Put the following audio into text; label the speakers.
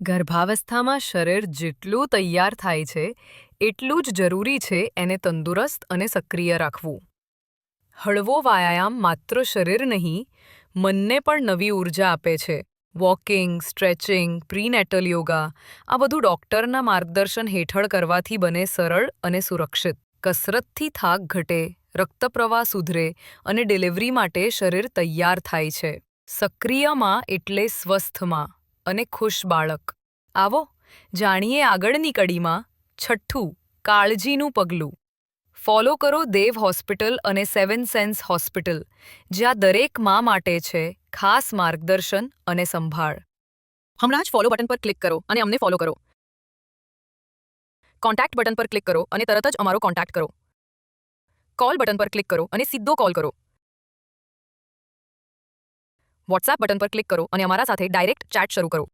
Speaker 1: ગર્ભાવસ્થામાં શરીર જેટલું તૈયાર થાય છે એટલું જ જરૂરી છે એને તંદુરસ્ત અને સક્રિય રાખવું. હળવો વ્યાયામ માત્ર શરીર નહીં, મનને પણ નવી ઊર્જા આપે છે. વોકિંગ, સ્ટ્રેચિંગ, પ્રીનેટલ યોગા આ બધું ડૉક્ટરના માર્ગદર્શન હેઠળ કરવાથી બને સરળ અને સુરક્ષિત. કસરતથી થાક ઘટે, રક્તપ્રવાહ સુધરે અને ડિલિવરી માટે શરીર તૈયાર થાય છે. સક્રિયમાં એટલે સ્વસ્થમાં અને ખુશ બાળક. આવો જાણીએ આગળની કડીમાં. છઠ્ઠું, કાળજીનું પગલું. ફોલો કરો દેવ હોસ્પિટલ અને સેવન સેન્સ હોસ્પિટલ, જ્યાં દરેક મા માટે છે ખાસ માર્ગદર્શન અને સંભાળ. હમણાં જ ફોલો બટન પર ક્લિક કરો અને અમને ફોલો કરો. કોન્ટેક્ટ બટન પર ક્લિક કરો અને તરત જ અમારો કોન્ટેક્ટ કરો. કોલ બટન પર ક્લિક કરો અને સીધો કોલ કરો. વોટ્સએપ બટન પર ક્લિક કરો અને અમારા સાથે ડાયરેક્ટ ચેટ શરૂ કરો.